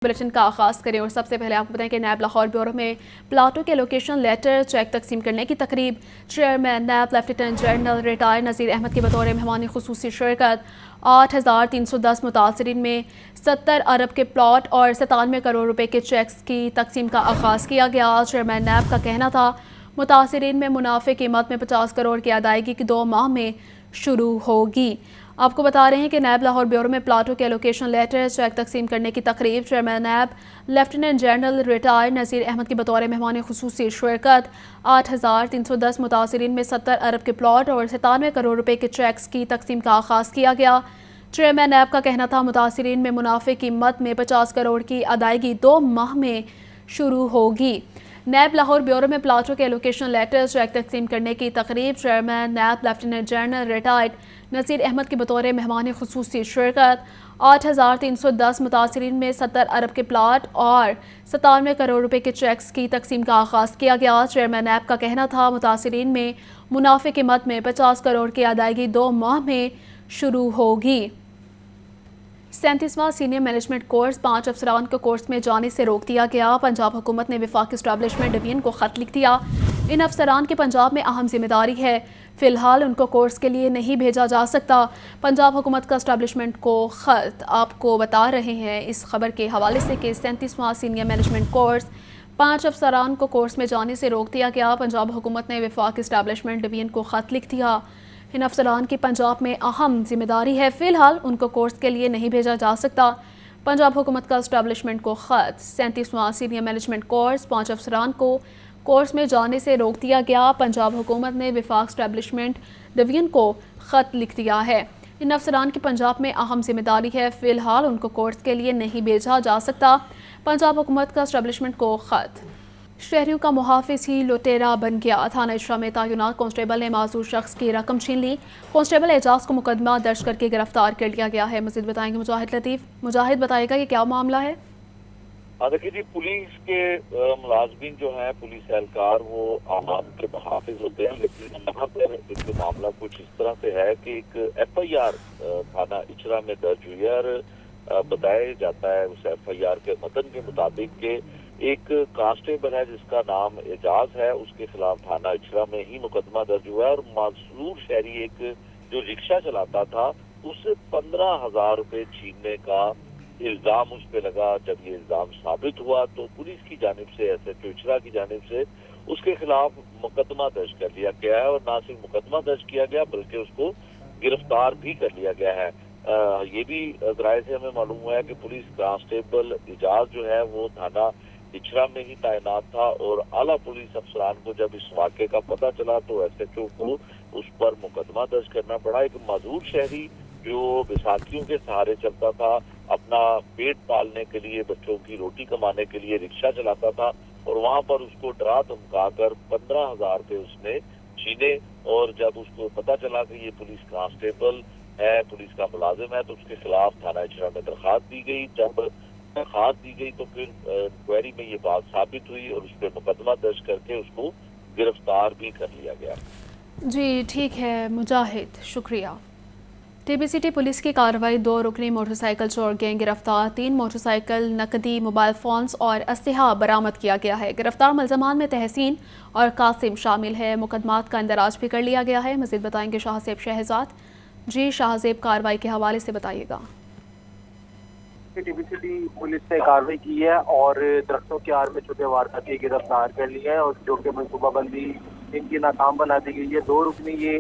Bulletin का आगाज़ करें और सबसे पहले आपको बताएं कि नैब लाहौर ब्यूरो में प्लाटों के लोकेशन लेटर चेक तकसीम करने की तकरीब। चेयरमैन नैब लेफ्टिनेंट जनरल रिटायर्ड नज़ीर अहमद की बतौर मेहमान खुसूसी शिरकत। 8,310 मुतासरीन में 70 अरब के प्लाट और 97 करोड़ रुपए के चेक्स की तकसीम का आगाज़ किया गया। चेयरमैन नैब का कहना था मुतासरीन में मुनाफे कीमत में 50 करोड़ की अदायगी की 2 माह में शुरू होगी। आपको बता रहे हैं कि नैब लाहौर ब्यूरो में प्लाटों के एलोकेशन लेटर चेक तकसीम करने की तकरीब। चेयरमैन नैब लेफ्टिनेंट जनरल रिटायर्ड नज़ीर अहमद की बतौर मेहमान खुसूसी शिरकत। 8,310 मुतासरीन में 70 अरब के प्लाट और 97 करोड़ रुपए के चेक्स की तकसीम का आगाज़ किया गया। चेयरमैन नैब का कहना था मुतासरीन में मुनाफे कीमत में 50 करोड़ की अदायगी 2 माह में शुरू होगी। नैब लाहौर ब्यूरो में प्लाटों के एलोकेशन लेटर चेक तकसीम करने की तकरीब। चेयरमैन नैब लेफ्टिनेंट जनरल रिटायर्ड नज़ीर अहमद की बतौर मेहमान खुसूसी शिरकत। 8,310 मुतासरीन में 70 अरब के प्लाट और 97 करोड़ रुपए के चेक्स की तकसीम का आगाज़ किया गया। चेयरमैन नैब का कहना था मुतासरीन में मुनाफे की मद में 50 करोड़ की अदायगी 2 माह में शुरू होगी। 37वां सीनियर मैनेजमेंट कोर्स 5 अफसरान को कोर्स में जाने से रोक दिया गया। पंजाब हुकूमत ने वफाकी एस्टैब्लिशमेंट डिवीजन को ख़त लिख दिया। इन अफसरान की पंजाब में अहम जिम्मेदारी है, फ़िलहाल उनको कोर्स के लिए नहीं भेजा जा सकता। पंजाब हुकूमत का एस्टैब्लिशमेंट को ख़त आपको बता रहे हैं इस खबर के हवाले से कि 37वां सीनियर मैनेजमेंट कोर्स 5 अफसरान को कोर्स में जाने से रोक दिया गया। पंजाब हुकूमत ने वफाकी एस्टैब्लिशमेंट डिवीजन को ख़त लिख दिया। इन अफसरान की पंजाब में अहम जिम्मेदारी है, फ़िलहाल उनको कोर्स के लिए नहीं भेजा जा सकता। पंजाब हुकूमत का एस्टैब्लिशमेंट को ख़त। 37वां सीनियर मैनेजमेंट कोर्स 5 अफसरान को कोर्स में जाने से रोक दिया गया। पंजाब हुकूमत ने वफाक एस्टैब्लिशमेंट डिवीजन को ख़त लिख दिया है। इन अफसरान की पंजाब में अहम जिम्मेदारी है, फ़िलहाल उनको कोर्स के लिए नहीं भेजा जा सकता। पंजाब हुकूमत का एस्टैब्लिशमेंट को ख़त। शहरियों का मुहाफिज ही लुटेरा बन गया। थाना इशरा में तैनात कांस्टेबल ने माजूर शख्स की रकम छीन ली। कांस्टेबल एजाज को मुकदमा दर्ज करके गिरफ्तार कर लिया गया है। मज़ीद बताएंगे मुजाहिद लतीफ़। मुजाहिद बताएगा कि क्या मामला है। देखिए जी, पुलिस के मुलाजमीन जो है, पुलिस एहलकार, वो आवाम के मुहाफिज होते हैं, लेकिन यहाँ पर एक मामला कुछ इस तरह से है कि एक FIR थाना इचरा में दर्ज हुई है और बताया जाता है उस FIR के मतन के मुताबिक के एक कांस्टेबल है जिसका नाम एजाज है, उसके खिलाफ थाना इचरा में ही मुकदमा दर्ज हुआ है और मासूर शहरी एक जो रिक्शा चलाता था उससे 15,000 रुपए छीनने का इल्जाम उस पे लगा। जब ये इल्जाम साबित हुआ तो पुलिस की जानिब से, SHO इचरा की जानिब से उसके खिलाफ मुकदमा दर्ज कर लिया गया है और न सिर्फ मुकदमा दर्ज किया गया बल्कि उसको गिरफ्तार भी कर लिया गया है। ये भी जराये से हमें मालूम हुआ है कि पुलिस कांस्टेबल एजाज जो है वो थाना इचरा में ही तैनात था और आला पुलिस अफसरान को जब इस वाक़े का पता चला तो SHO को उस पर मुकदमा दर्ज करना पड़ा। एक माजूर शहरी जो बैसाखियों के सहारे चलता था, अपना पेट पालने के लिए, बच्चों की रोटी कमाने के लिए रिक्शा चलाता था और वहां पर उसको डरा धमका कर 15,000 रुपए उसने छीने और जब उसको पता चला कि ये पुलिस कांस्टेबल है, पुलिस का मुलाजिम है, तो उसके खिलाफ थाना इचरा में दरखास्त दी गई। जब दरखास्त दी गई तो फिर इंक्वायरी में ये बात साबित हुई और उस पर मुकदमा दर्ज करके उसको गिरफ्तार भी कर लिया गया। जी ठीक है मुजाहिद, शुक्रिया। TBCT पुलिस की कार्रवाई 2 रुकनी मोटरसाइकिल चोर गैंग गिरफ्तार। 3 मोटरसाइकिल, नकदी, मोबाइल फ़ोन्स और असलहा बरामद किया गया है। गिरफ्तार मुलजमान में तहसीन और कासिम शामिल है। मुकदमात का इंदराज भी कर लिया गया है। मज़ीद बताएंगे शाहज़ेब शहजाद। जी शाहज़ेब, कार्रवाई के हवाले से बताइएगा। TBCT पुलिस ने कार्रवाई की है और दरख्तों के आड़ में छुपे वारदाती गिरफ्तार कर लिया है और जो कि मनसूबाबंदी इनकी नाकाम बना दी गई है। 2 रुकनी ये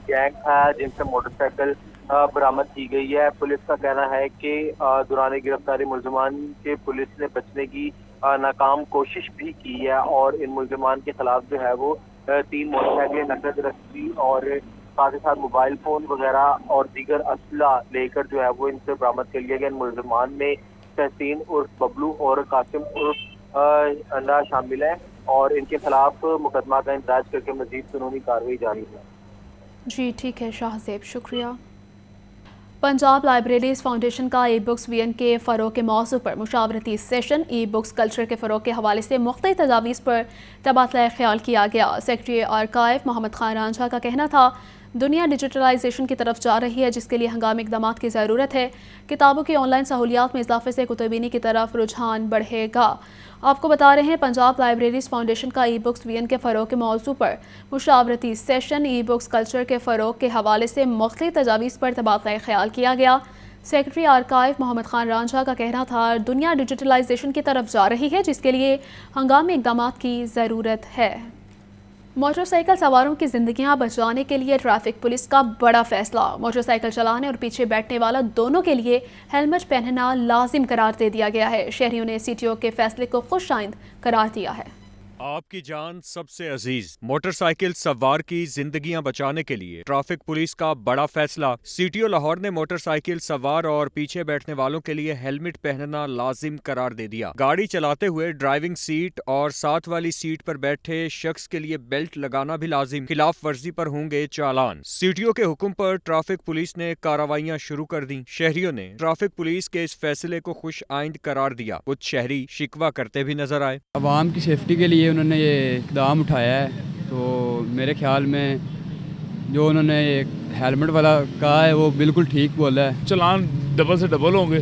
गैंग है जिनसे मोटरसाइकिल बरामद की गई है। पुलिस का कहना है कि दौरान गिरफ्तारी मुलजमान के पुलिस ने बचने की नाकाम कोशिश भी की है और इन मुलजमान के खिलाफ जो है वो 3 मोटरसाइकिल, नकद रस्सी और साथ ही साथ मोबाइल फोन वगैरह और दीगर असला लेकर जो है वो इनसे बरामद कर लिया गया। इन मुलजमान में तहसीन उर्फ बबलू और कासिम उर्फ अंडा शामिल है और इनके खिलाफ मुकदमा का इंदराज करके मजीद कानूनी कार्रवाई जारी है। जी ठीक है शाहज़ेब, शुक्रिया। पंजाब लाइब्रेरीज फाउंडेशन का ई-बुक्स वीएन के फ़रोग़ के मौज़ू पर मुशावरती सेशन। ई-बुक्स कल्चर के फ़रोग़ के हवाले से मुख्तलिफ़ तजावीज़ पर तबादला ख्याल किया गया। सेक्रेटरी आर्काइव मोहम्मद खान रांझा का कहना था دنیا ڈیجیٹلائزیشن کی طرف جا رہی ہے، جس کے لیے ہنگامی اقدامات کی ضرورت ہے۔ کتابوں کی آن لائن سہولیات میں اضافے سے کتابینی کی طرف رجحان بڑھے گا۔ آپ کو بتا رہے ہیں پنجاب لائبریریز فاؤنڈیشن کا ای بکس وین کے فروغ کے موضوع پر مشاورتی سیشن ای بکس کلچر کے فروغ کے حوالے سے مختلف تجاویز پر تبادلہ خیال کیا گیا۔ سیکرٹری آرکائیو محمد خان رانجھا کا کہنا تھا دنیا ڈیجیٹلائزیشن کی طرف جا رہی ہے، جس کے لیے ہنگامی اقدامات کی ضرورت ہے۔ موٹر سائیکل سواروں کی زندگیاں بچانے کے لیے ٹریفک پولیس کا بڑا فیصلہ۔ موٹر سائیکل چلانے اور پیچھے بیٹھنے والا دونوں کے لیے ہیلمٹ پہننا لازم قرار دے دیا گیا ہے۔ شہریوں نے سی ٹی او کے فیصلے کو خوش آئند قرار دیا ہے۔ آپ کی جان سب سے عزیز، موٹر سائیکل سوار کی زندگیاں بچانے کے لیے ٹریفک پولیس کا بڑا فیصلہ۔ سی ٹی او لاہور نے موٹر سائیکل سوار اور پیچھے بیٹھنے والوں کے لیے ہیلمٹ پہننا لازم قرار دے دیا۔ گاڑی چلاتے ہوئے ڈرائیونگ سیٹ اور ساتھ والی سیٹ پر بیٹھے شخص کے لیے بیلٹ لگانا بھی لازم، خلاف ورزی پر ہوں گے چالان۔ سی ٹی او کے حکم پر ٹریفک پولیس نے کارروائیاں شروع کر دیں۔ شہریوں نے ٹریفک پولیس کے اس فیصلے کو خوش آئند قرار دیا۔ کچھ شہری شکوہ کرتے بھی نظر آئے۔ عوام کی سیفٹی کے لیے انہوں نے یہ اقدام اٹھایا ہے، تو میرے خیال میں جو انہوں نے ہیلمٹ والا کہا ہے وہ بالکل ٹھیک بولا ہے۔ چلان ڈبل سے ڈبل ہوں گے،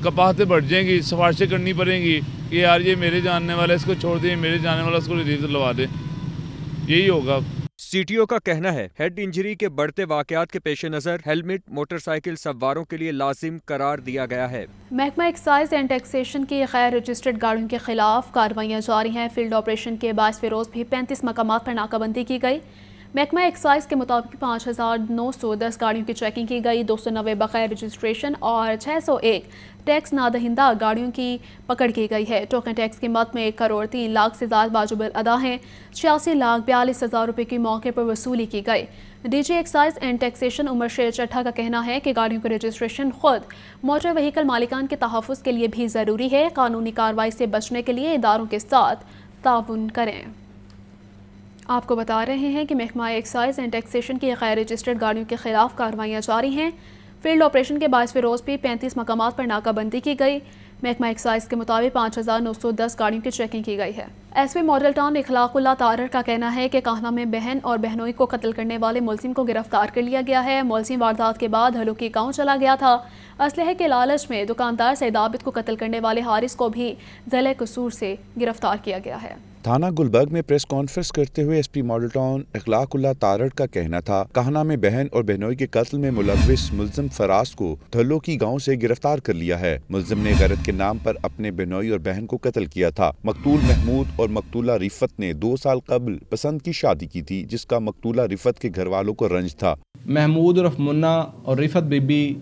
کپاہتیں بڑھ جائیں گی، سفارشیں کرنی پڑیں گی کہ یار یہ میرے جاننے والا اس کو چھوڑ دیں، میرے جاننے والا اس کو ریلیز لوا دیں، یہی ہوگا۔ سی ٹی او کا کہنا ہے ہیڈ انجری کے بڑھتے واقعات کے پیش نظر ہیلمٹ موٹر سائیکل سواروں کے لیے لازم قرار دیا گیا ہے۔ محکمہ ایکسائز اینڈ ٹیکسیشن کی غیر رجسٹرڈ گاڑیوں کے خلاف کارروائیاں جاری ہیں۔ فیلڈ آپریشن کے باعث فیروز بھی 35 مقامات پر ناکہ بندی کی گئی۔ محکمہ ایکسائز کے مطابق 5910 گاڑیوں کی چیکنگ کی گئی، 290 بغیر رجسٹریشن اور 601 ٹیکس نادہندہ گاڑیوں کی پکڑ کی گئی ہے۔ ٹوکن ٹیکس کی مد میں 1,03,00,000 سے زائد واجب الادا ہیں۔ 86,42,000 روپے کی موقع پر وصولی کی گئی۔ D G excise and taxation Umar Sher Chatha کا کہنا ہے کہ گاڑیوں کی رجسٹریشن خود موٹر وہیکل مالکان کے تحفظ کے لیے بھی ضروری ہے۔ قانونی کارروائی سے بچنے کے لیے اداروں کے ساتھ تعاون کریں۔ آپ کو بتا رہے ہیں کہ محکمہ ایکسائز اینڈ ٹیکسیشن کی غیر رجسٹرڈ گاڑیوں کے خلاف کارروائیاں جاری ہیں۔ فیلڈ آپریشن کے باعث فیروز بھی 35 مقامات پر ناکہ بندی کی گئی۔ محکمہ ایکسائز کے مطابق 5910 گاڑیوں کی چیکنگ کی گئی ہے۔ ایس پی ماڈل ٹاؤن اخلاق اللہ تارڑ کا کہنا ہے کہ کاہنہ میں بہن اور بہنوئی کو قتل کرنے والے ملزم کو گرفتار کر لیا گیا ہے۔ ملزم واردات کے بعد ہلوکی گاؤں چلا گیا تھا۔ اسلحے کے لالچ میں دکاندار سعید عابد کو قتل کرنے والے حارث کو بھی ضلع قصور سے گرفتار کیا گیا ہے۔ تھانہ گلبرگ میں پریس کانفرنس کرتے ہوئے ایس پی ماڈل ٹاؤن اخلاق اللہ تارڑ کا کہنا تھا کاہنہ میں بہن اور بہنوئی کے قتل میں ملوث ملزم فراز کو دھلو کی گاؤں سے گرفتار کر لیا ہے۔ ملزم نے غیرت کے نام پر اپنے بہنوئی اور بہن کو قتل کیا تھا۔ مقتول محمود اور مقتولہ رفت نے 2 سال قبل پسند کی شادی کی تھی، جس کا مقتولہ رفت کے گھر والوں کو رنج تھا۔ محمود عرف منا اور رفت بی بی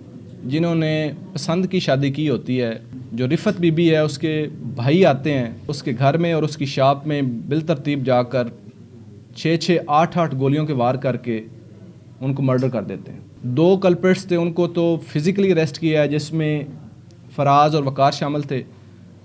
جنہوں نے پسند کی شادی کی ہوتی ہے، جو رفت بی بی ہے اس کے بھائی آتے ہیں اس کے گھر میں اور اس کی شاپ میں بالترتیب جا کر 6 8 گولیوں کے وار کر کے ان کو مرڈر کر دیتے ہیں۔ 2 کلپریٹس تھے، ان کو تو فزیکلی اریسٹ کیا ہے جس میں فراز اور وقار شامل تھے،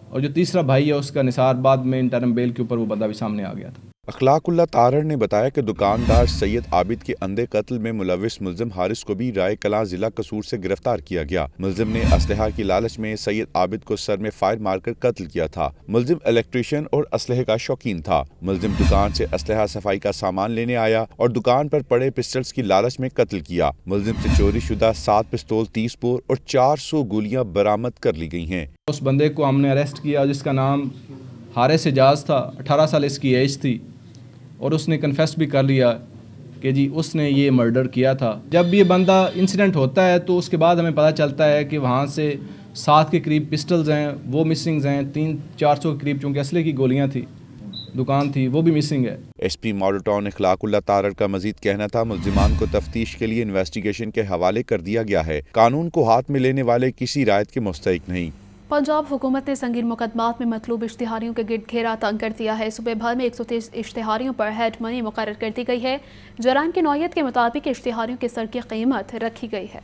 اور جو تیسرا بھائی ہے اس کا نثار بعد میں انٹرم بیل کے اوپر وہ بندہ بھی سامنے آ گیا تھا۔ اخلاق اللہ تارڑ نے بتایا کہ دکاندار سید عابد کے اندھے قتل میں ملوث ملزم حارث کو بھی رائے کلاں ضلع قصور سے گرفتار کیا گیا۔ ملزم نے اسلحہ کی لالچ میں سید عابد کو سر میں فائر مار کر قتل کیا تھا۔ ملزم الیکٹریشین اور اسلحے کا شوقین تھا۔ ملزم دکان سے اسلحہ صفائی کا سامان لینے آیا اور دکان پر پڑے پسٹلز کی لالچ میں قتل کیا۔ ملزم سے چوری شدہ 7 پستول، 30 بور اور 400 گولیاں برآمد کر لی گئی ہیں۔ اس بندے کو ہم نے اریسٹ کیا جس کا نام حارث اعجاز تھا، 18 سال اس کی ایج تھی، اور اس نے کنفیس بھی کر لیا کہ جی اس نے یہ مرڈر کیا تھا۔ جب یہ بندہ انسیڈنٹ ہوتا ہے تو اس کے بعد ہمیں پتہ چلتا ہے کہ وہاں سے 7 کے قریب پسٹلز ہیں، وہ مسنگز ہیں، 300-400 کے قریب چونکہ اسلحے کی گولیاں تھی، دکان تھی، وہ بھی مسنگ ہے۔ ایس پی ماڈل ٹاؤن اخلاق اللہ تارڑ کا مزید کہنا تھا ملزمان کو تفتیش کے لیے انویسٹیگیشن کے حوالے کر دیا گیا ہے۔ قانون کو ہاتھ میں لینے والے کسی رعایت کے مستحق نہیں۔ پنجاب حکومت نے سنگین مقدمات میں مطلوب اشتہاریوں کے گرد گھیرا تنگ کر دیا ہے۔ صوبے بھر میں 130 اشتہاریوں پر ہیڈ منی مقرر کر دی گئی ہے۔ جرائم کی نوعیت کے مطابق اشتہاریوں کے سر کی قیمت رکھی گئی ہے۔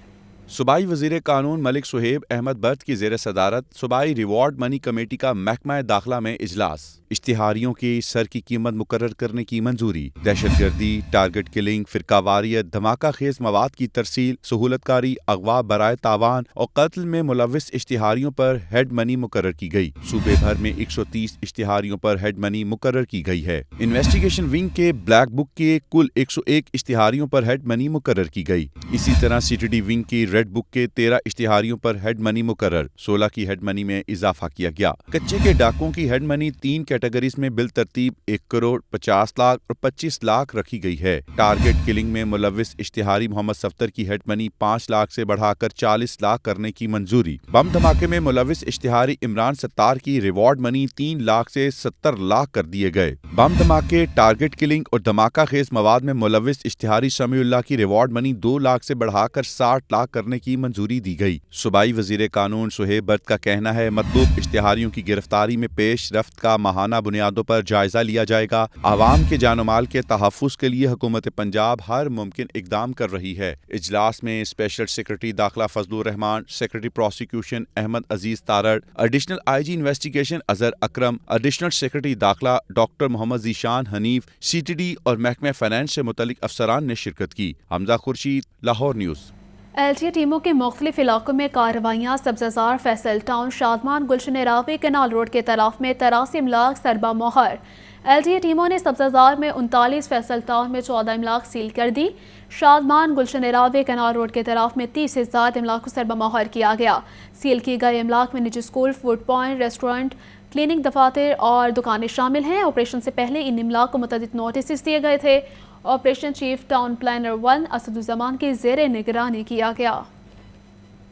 सूबाई वज़ीर कानून मलिक सुहेब अहमद बर्द की ज़ेर सदारत सूबाई रिवॉर्ड मनी कमेटी का महकमा दाखिला में इजलास। इश्तिहारियों की सर की कीमत मुकर्रर करने की मंजूरी। दहशतगर्दी, टारगेट किलिंग, फिरकावारियत, धमाका खेज मवाद की तरसील, सहूलतकारी, अगवा बराए तावान और कत्ल में मुलविस इश्तिहारियों पर हेड मनी मुकर्रर की गई। सूबे भर में 130 इश्तिहारियों पर हेड मनी मुकर्रर की गई है। इन्वेस्टिगेशन विंग के ब्लैक बुक के कुल 101 इश्तिहारियों पर हेड मनी मुकर्रर की गई। इसी तरह CTD विंग की रेड बुक के 13 इश्तिहारियों पर हेड मनी मुकर्रर, 16 की हेड मनी में इजाफा किया गया। कच्चे के डाकों की हेड मनी 3 कैटेगरीज में बिल तरतीब 1 करोड़ 50 लाख और 25 लाख रखी गई है। टारगेट किलिंग में मुलविस इश्तिहारी मोहम्मद सफ्तर की हेड मनी 5 लाख से बढ़ाकर 40 लाख करने की मंजूरी। बम धमाके में मुलविस इश्तिहारी इमरान सत्तार की रिवॉर्ड मनी 3 लाख से 70 लाख कर दिए गए। बम धमाके, टारगेट किलिंग और धमाका खेज मवाद में मुलविस इश्तिहारी शमीउल्लाह की रिवॉर्ड मनी 2 लाख से बढ़ाकर 60 लाख करने की मंजूरी दी गई। सूबाई वज़ीर कानून सुहेब बर्द का कहना है, मतलूब इश्तिहारियों की गिरफ्तारी में पेश रफ्त का माहाना बुनियादों पर जायजा लिया जाएगा। आवाम के जान माल के तहफ़्फ़ुज़ के लिए हुकूमत पंजाब हर मुमकिन इक़दाम कर रही है। इजलास में स्पेशल सेक्रेटरी दाखिला Fazlur Rehman, secretary prosecution Ahmad Aziz Tarar, additional IG investigation Azhar Akram, additional secretary दाखिला डॉक्टर मोहम्मद ज़ीशान हनीफ, CTD और महकमे फाइनेंस से मुतल्लिक अफसरान ने शिरकत की। हमजा खुर्शीद, लाहौर न्यूज़। LTA टीमों के मुख्तलिफ इलाकों में कार्रवाइयाँ। सब्ज़ाजार, फैसल टाउन, शादमान, गुलशन रावी, कनाल रोड के तरफ में 83 इमलाक सरबा मोहर। LTA टीमों ने सब्ज़ाजार में 39, फैसल टाउन में 14 इमलाक सील कर दी। शादमान, गुलशन रावी, कनाल रोड के तरफ में 30 से ज़्यादा इमलाक को सरबा मोहर किया गया। सील की गए इमलाक में निजी school, food point, restaurant, clinic, दफातर और दुकानें शामिल हैं। ऑपरेशन से पहले इन इमलाक को मुतअद्दिद नोटिस दिए गए थे। ऑपरेशन चीफ टाउन प्लानर 1 असदुज़्ज़मान की ज़ेर निगरानी किया गया।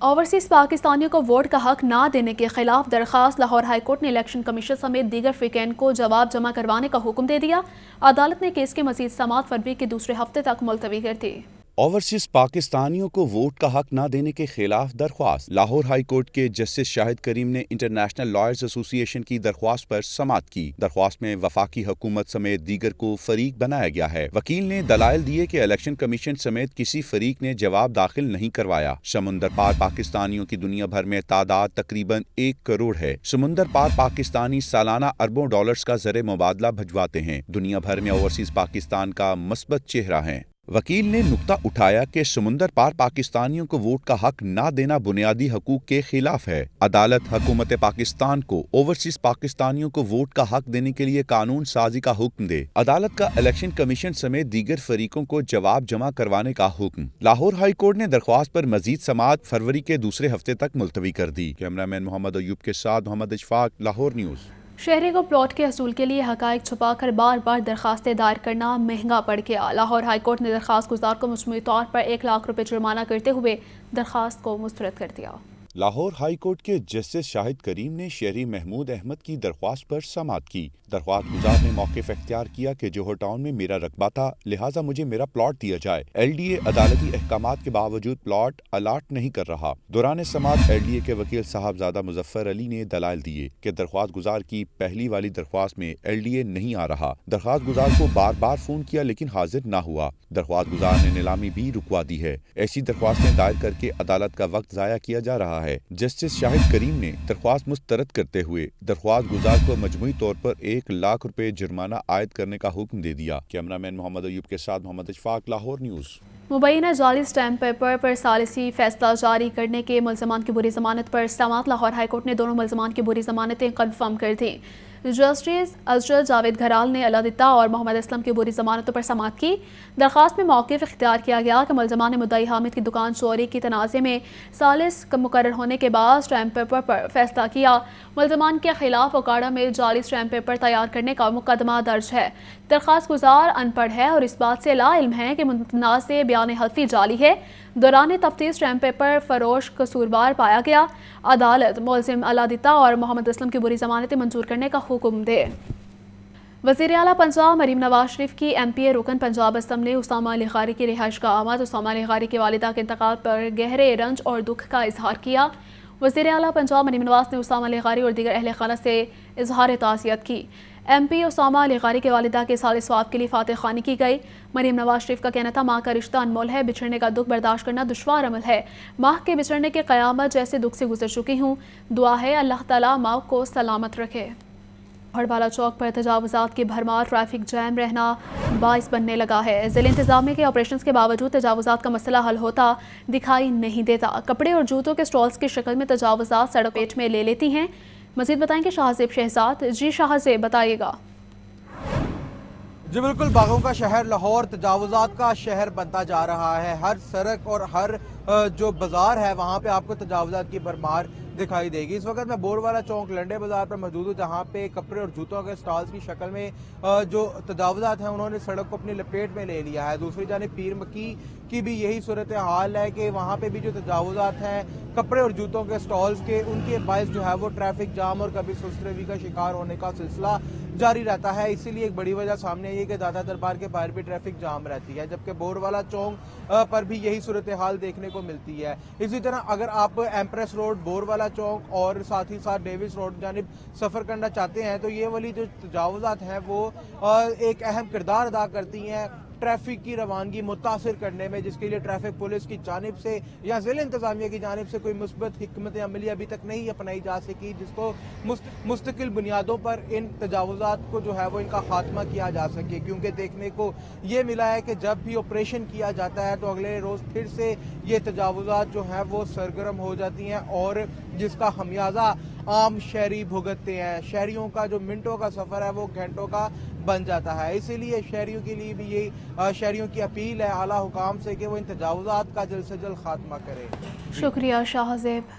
ओवरसीज़ पाकिस्तानियों को वोट का हक ना देने के खिलाफ दरख्वास्त। लाहौर हाई कोर्ट ने इलेक्शन कमीशन समेत दीगर फ़िरक़ैन को जवाब जमा करवाने का हुक्म दे दिया। अदालत ने केस की मज़ीद समाअत फरवरी के दूसरे हफ्ते तक मुलतवी कर दी। ओवरसीज पाकिस्तानियों को वोट का हक न देने के खिलाफ दरख्वास्त। लाहौर हाई कोर्ट के जस्टिस शाहिद करीम ने इंटरनेशनल लॉयर्स एसोसिएशन की दरख्वास्त पर समाअत की। दरख्वास्त में वफाकी हुकूमत समेत दीगर को फरीक बनाया गया है। वकील ने दलाइल दिए कि इलेक्शन कमीशन समेत किसी फरीक ने जवाब दाखिल नहीं करवाया। समुंदर पार पाकिस्तानियों की दुनिया भर में तादाद तकरीबन 1 करोड़ है। समुंदर पार पाकिस्तानी सालाना अरबों डॉलर्स का ज़र मुबादला भिजवाते हैं। दुनिया भर में ओवरसीज पाकिस्तान का मस्बत चेहरा है। वकील ने नुक्ता उठाया कि समुंदर पार पाकिस्तानियों को वोट का हक ना देना बुनियादी हकूक के खिलाफ है। अदालत हुकूमत पाकिस्तान को ओवरसीज पाकिस्तानियों को वोट का हक देने के लिए कानून साजी का हुक्म दे। अदालत का इलेक्शन कमीशन समेत दीगर फरीकों को जवाब जमा करवाने का हुक्म। लाहौर हाई कोर्ट ने दरख्वास्त पर मजीद समाअत फरवरी के दूसरे हफ्ते तक मुलतवी कर दी। कैमरामैन मोहम्मद अयूब के साथ मोहम्मद इशफाक, लाहौर न्यूज़। शहरी को प्लॉट के हसूल के लिए हकायक छुपाकर बार बार दरखास्तें दायर करना महंगा पड़ गया। लाहौर हाई कोर्ट ने दरखास्त गुजार को मजमूई तौर पर 1 लाख रुपए जुर्माना करते हुए दरखास्त को मुस्तरद कर दिया। लाहौर हाई कोर्ट के जस्टिस शाहिद करीम ने शहरी महमूद अहमद की दरख्वास्त पर समाअत की। दरख्वास्त गुजार ने मौक़िफ़ इख्तियार किया कि जोहर टाउन में मेरा रकबा था, लिहाजा मुझे मेरा प्लॉट दिया जाए। LDA अदालती अहकामात के बावजूद प्लॉट अलाट नहीं कर रहा। दौरान समाअत LDA के वकील साहबजादा मुजफ्फर अली ने दलाइल दिए कि दरख्वास्त गुजार की पहली वाली दरख्वास्त में LDA नहीं आ रहा। दरख्वास्त गुजार को बार बार फ़ोन किया लेकिन हाजिर न हुआ। दरख्वास्त गुजार ने नीलामी भी रुकवा दी है। ऐसी दरख्वास्तें दायर करके अदालत का वक्त ज़ाया किया जा रहा है। जस्टिस शाहिद करीम ने दरख्वास्त मुस्तरद करते हुए दरख्वास्त गुजार को मजमूई तौर पर 1 लाख रुपए जुर्माना आयद करने का हुक्म दे दिया। कैमरामैन मोहम्मद अयूब के साथ मोहम्मद इशफाक, लाहौर न्यूज़। मुबैना जाली स्टैम्प पेपर पर सालिसी फैसला जारी करने के मुल्ज़मान की बुरी जमानत पर समाअत। लाहौर हाई कोर्ट ने दोनों मुल्ज़मान की बुरी जमानतें कन्फर्म कर दी। जस्टिस अजर जावेद घराल ने अलादिता और मोहम्मद असलम की बुरी जमानतों पर समाअत की। दरख्वास्त में मौक़िफ़ इख्तियार किया गया कि मुल्ज़मान ने मुद्दई हामिद की दुकान चोरी की तनाज़े में सालिस मुकर्रर होने के बाद स्टैम्प पेपर पर फैसला किया। मुल्ज़मान के खिलाफ ओकाड़ा में जाली स्टैम्प पेपर तैयार करने का मुकदमा दर्ज है। दरख्वास्त गुजार अनपढ़ है और इस बात से लाइल्म है कि मुतनाज़ बयान हल्फी जाली है। दौरान तफ्तीश स्टैम्प पेपर फरोश कसूरवार पाया गया। अदालत मुल्ज़िम अलादिता और मोहम्मद असलम की बुरी जमानतें मंजूर करने का हुक्म दे। वज़ीर आला पंजाब मरीम नवाज शरीफ की MPA रुकन पंजाब असम्बली उसामा अली ग़ारी की रिहाइश का आमद। उसामा अली ग़ारी की वालिदा के इंतकाल पर गहरे रंज और दुख का इजहार किया। वज़ीर आला पंजाब मरीम नवाज ने उसामा अली ग़ारी और दीगर अहल खाना से इजहार ताज़ियत की। MP اسامہ علی غاری کے والدہ کے سال ثواب کے لیے فاتح خوانی کی گئی۔ مریم نواز شریف کا کہنا تھا ماں کا رشتہ انمول ہے، بچھڑنے کا دکھ برداشت کرنا دشوار عمل ہے، ماں کے بچھڑنے کے قیامت جیسے دکھ سے گزر چکی ہوں، دعا ہے اللہ تعالیٰ ماں کو سلامت رکھے۔ ہڑبالا چوک پر تجاوزات کی بھرمار، ٹریفک جام رہنا باعث بننے لگا ہے۔ ضلع انتظامیہ کے آپریشنز کے باوجود تجاوزات کا مسئلہ حل ہوتا دکھائی نہیں دیتا۔ کپڑے اور جوتوں کے سٹالز کی شکل میں تجاوزات سڑک پیٹ میں لے لیتی ہیں۔ مزید بتائیں کہ شاہزیب شہزاد۔ جی شاہزیب بتائیے گا۔ جی بالکل، باغوں کا شہر لاہور تجاوزات کا شہر بنتا جا رہا ہے۔ ہر سڑک اور ہر جو بازار ہے وہاں پہ آپ کو تجاوزات کی بھرمار دکھائی دے گی۔ اس وقت میں بور والا چوک لنڈے بازار پر موجود ہوں، جہاں پہ کپڑے اور جوتوں کے سٹالز کی شکل میں جو تجاوزات ہیں انہوں نے سڑک کو اپنی لپیٹ میں لے لیا ہے۔ دوسری جانب پیر مکی کی بھی یہی صورتحال ہے کہ وہاں پہ بھی جو تجاوزات ہیں کپڑے اور جوتوں کے سٹالز کے، ان کے باعث جو ہے وہ ٹریفک جام اور کبھی سست روی کا شکار ہونے کا سلسلہ جاری رہتا ہے۔ اسی لیے ایک بڑی وجہ سامنے آئی ہے کہ دادا دربار کے باہر بھی ٹریفک جام رہتی ہے، جبکہ بور والا چوک پر بھی یہی صورتحال دیکھنے کو ملتی ہے۔ اسی طرح اگر آپ ایمپریس روڈ، بور والا چوک اور ساتھ ہی ساتھ ڈیوس روڈ جانب سفر کرنا چاہتے ہیں تو یہ والی جو تجاوزات ہیں وہ ایک اہم کردار ادا کرتی ہیں ٹریفک کی روانگی متاثر کرنے میں، جس کے لیے ٹریفک پولیس کی جانب سے یا ضلع انتظامیہ کی جانب سے کوئی مثبت حکمت عملی ابھی تک نہیں اپنائی جا سکی جس کو مستقل بنیادوں پر ان تجاوزات کو جو ہے وہ ان کا خاتمہ کیا جا سکے، کیونکہ دیکھنے کو یہ ملا ہے کہ جب بھی آپریشن کیا جاتا ہے تو اگلے روز پھر سے یہ تجاوزات جو ہیں وہ سرگرم ہو جاتی ہیں اور جس کا خمیازہ عام شہری بھگتتے ہیں۔ شہریوں کا جو منٹوں کا سفر ہے وہ گھنٹوں کا بن جاتا ہے۔ اسی لیے شہریوں کے لیے بھی یہ شہریوں کی اپیل ہے اعلیٰ حکام سے کہ وہ ان تجاوزات کا جلد سے جلد خاتمہ کریں۔ شکریہ شاہزیب۔